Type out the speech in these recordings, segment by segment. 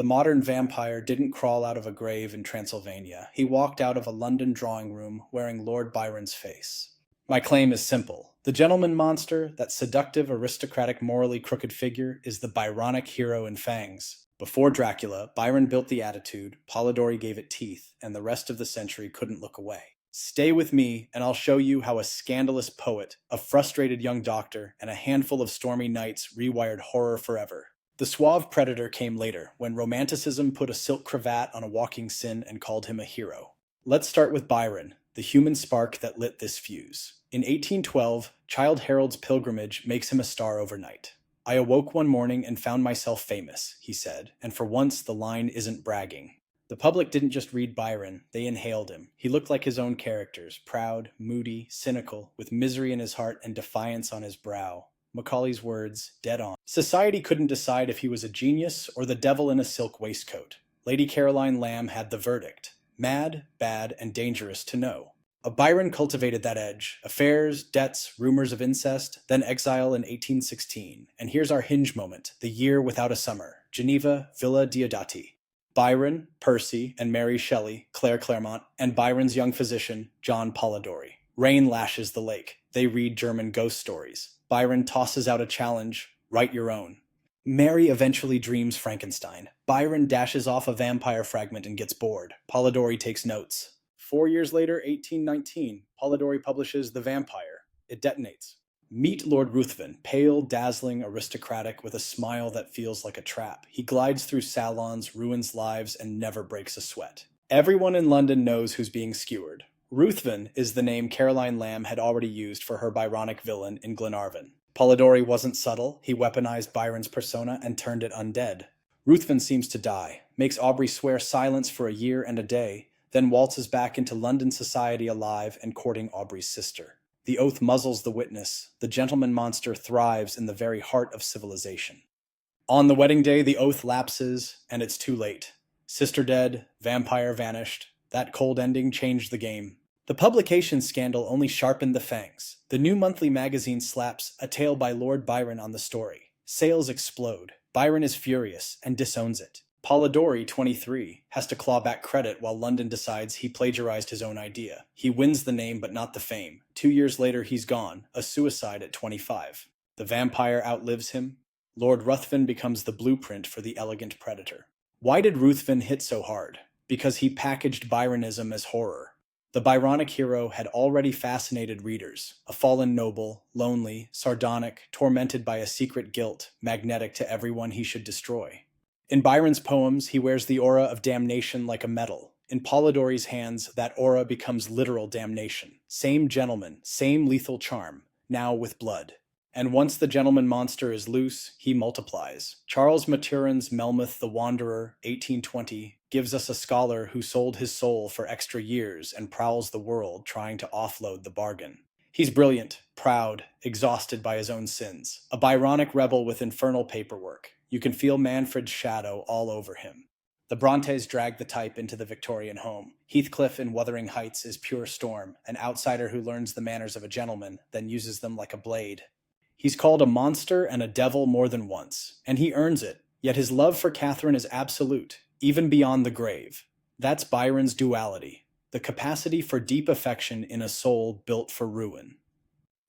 The modern vampire didn't crawl out of a grave in Transylvania. He walked out of a London drawing room wearing Lord Byron's face. My claim is simple. The gentleman monster, that seductive, aristocratic, morally crooked figure, is the Byronic hero in fangs. Before Dracula, Byron built the attitude, Polidori gave it teeth, and the rest of the century couldn't look away. Stay with me, and I'll show you how a scandalous poet, a frustrated young doctor, and a handful of stormy knights rewired horror forever. The suave predator came later, when Romanticism put a silk cravat on a walking sin and called him a hero. Let's start with Byron, the human spark that lit this fuse. In 1812, Childe Harold's pilgrimage makes him a star overnight. "I awoke one morning and found myself famous," he said, and for once the line isn't bragging. The public didn't just read Byron, they inhaled him. He looked like his own characters, proud, moody, cynical, with misery in his heart and defiance on his brow. Macaulay's words, dead on. Society couldn't decide if he was a genius or the devil in a silk waistcoat. Lady Caroline Lamb had the verdict: mad, bad, and dangerous to know. Byron cultivated that edge: affairs, debts, rumors of incest, then exile in 1816. And here's our hinge moment, the year without a summer, Geneva, Villa Diodati. Byron, Percy, and Mary Shelley, Claire Clairmont, and Byron's young physician, John Polidori. Rain lashes the lake. They read German ghost stories. Byron tosses out a challenge: write your own. Mary eventually dreams Frankenstein. Byron dashes off a vampire fragment and gets bored. Polidori takes notes. 4 years later, 1819, Polidori publishes The Vampire. It detonates. Meet Lord Ruthven, pale, dazzling, aristocratic, with a smile that feels like a trap. He glides through salons, ruins lives, and never breaks a sweat. Everyone in London knows who's being skewered. Ruthven is the name Caroline Lamb had already used for her Byronic villain in Glenarvon. Polidori wasn't subtle. He weaponized Byron's persona and turned it undead. Ruthven seems to die, makes Aubrey swear silence for a year and a day, then waltzes back into London society alive and courting Aubrey's sister. The oath muzzles the witness. The gentleman monster thrives in the very heart of civilization. On the wedding day, the oath lapses, and it's too late. Sister dead, vampire vanished. That cold ending changed the game. The publication scandal only sharpened the fangs. The new monthly magazine slaps "A Tale by Lord Byron" on the story. Sales explode. Byron is furious and disowns it. Polidori, 23, has to claw back credit while London decides he plagiarized his own idea. He wins the name but not the fame. 2 years later, he's gone, a suicide at 25. The vampire outlives him. Lord Ruthven becomes the blueprint for the elegant predator. Why did Ruthven hit so hard? Because he packaged Byronism as horror. The Byronic hero had already fascinated readers: a fallen noble, lonely, sardonic, tormented by a secret guilt, magnetic to everyone he should destroy. In Byron's poems, he wears the aura of damnation like a medal. In Polidori's hands, that aura becomes literal damnation. Same gentleman, same lethal charm, now with blood. And once the gentleman monster is loose, he multiplies. Charles Maturin's Melmoth the Wanderer, 1820, gives us a scholar who sold his soul for extra years and prowls the world trying to offload the bargain. He's brilliant, proud, exhausted by his own sins. A Byronic rebel with infernal paperwork. You can feel Manfred's shadow all over him. The Brontes drag the type into the Victorian home. Heathcliff in Wuthering Heights is pure storm, an outsider who learns the manners of a gentleman, then uses them like a blade. He's called a monster and a devil more than once, and he earns it, yet his love for Catherine is absolute, even beyond the grave. That's Byron's duality, the capacity for deep affection in a soul built for ruin.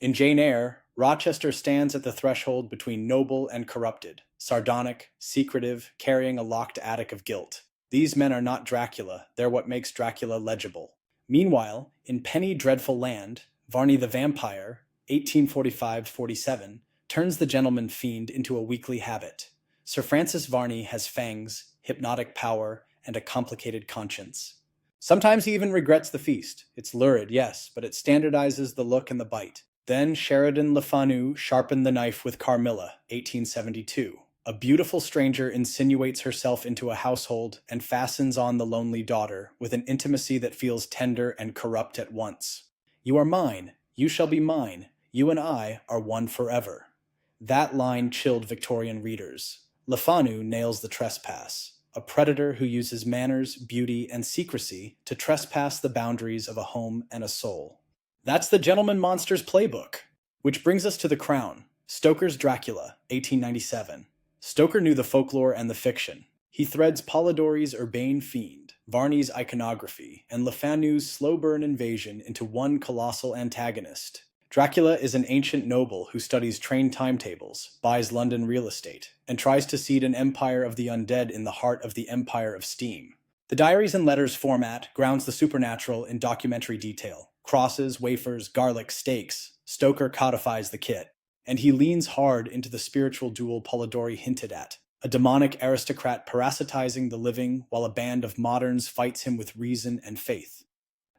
In Jane Eyre, Rochester stands at the threshold between noble and corrupted, sardonic, secretive, carrying a locked attic of guilt. These men are not Dracula, they're what makes Dracula legible. Meanwhile, in Penny Dreadful Land, Varney the Vampire, 1845-47, turns the gentleman fiend into a weekly habit. Sir Francis Varney has fangs, hypnotic power, and a complicated conscience. Sometimes he even regrets the feast. It's lurid, yes, but it standardizes the look and the bite. Then Sheridan Le Fanu sharpened the knife with Carmilla, 1872. A beautiful stranger insinuates herself into a household and fastens on the lonely daughter with an intimacy that feels tender and corrupt at once. You are mine, you shall be mine, you and I are one forever. That line chilled Victorian readers. Le Fanu nails the trespass, a predator who uses manners, beauty, and secrecy to trespass the boundaries of a home and a soul. That's the gentleman monster's playbook. Which brings us to The Crown, Stoker's Dracula, 1897. Stoker knew the folklore and the fiction. He threads Polidori's urbane fiend, Varney's iconography, and Le Fanu's slow burn invasion into one colossal antagonist. Dracula is an ancient noble who studies train timetables, buys London real estate, and tries to seed an empire of the undead in the heart of the Empire of Steam. The diaries and letters format grounds the supernatural in documentary detail. Crosses, wafers, garlic, steaks. Stoker codifies the kit. And he leans hard into the spiritual duel Polidori hinted at. A demonic aristocrat parasitizing the living while a band of moderns fights him with reason and faith.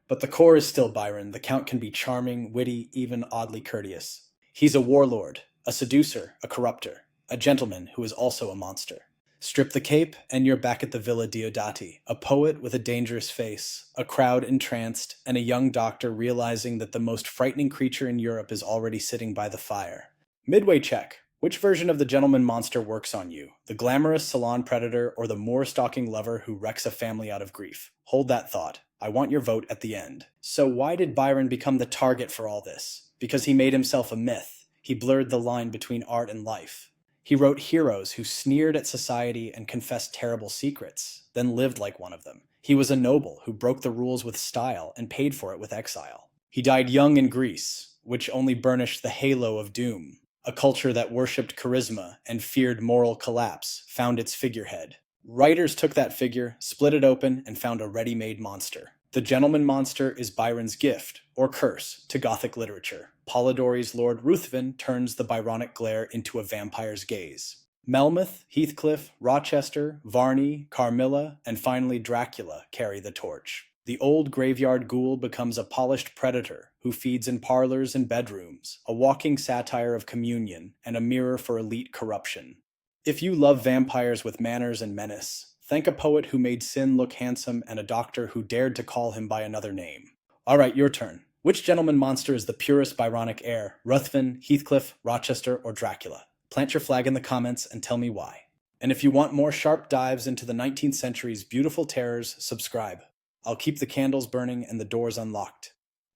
But the core is still Byron. The Count can be charming, witty, even oddly courteous. He's a warlord, a seducer, a corrupter, a gentleman who is also a monster. Strip the cape, and you're back at the Villa Diodati, a poet with a dangerous face, a crowd entranced, and a young doctor realizing that the most frightening creature in Europe is already sitting by the fire. Midway check. Which version of the gentleman monster works on you? The glamorous salon predator or the moor-stalking lover who wrecks a family out of grief? Hold that thought. I want your vote at the end. So why did Byron become the target for all this? Because he made himself a myth. He blurred the line between art and life. He wrote heroes who sneered at society and confessed terrible secrets, then lived like one of them. He was a noble who broke the rules with style and paid for it with exile. He died young in Greece, which only burnished the halo of doom. A culture that worshipped charisma and feared moral collapse found its figurehead. Writers took that figure, split it open, and found a ready-made monster. The gentleman monster is Byron's gift, or curse, to Gothic literature. Polidori's Lord Ruthven turns the Byronic glare into a vampire's gaze. Melmoth, Heathcliff, Rochester, Varney, Carmilla, and finally Dracula carry the torch. The old graveyard ghoul becomes a polished predator who feeds in parlors and bedrooms, a walking satire of communion and a mirror for elite corruption. If you love vampires with manners and menace, thank a poet who made sin look handsome and a doctor who dared to call him by another name. All right, your turn. Which gentleman monster is the purest Byronic heir? Ruthven, Heathcliff, Rochester, or Dracula? Plant your flag in the comments and tell me why. And if you want more sharp dives into the 19th century's beautiful terrors, subscribe. I'll keep the candles burning and the doors unlocked.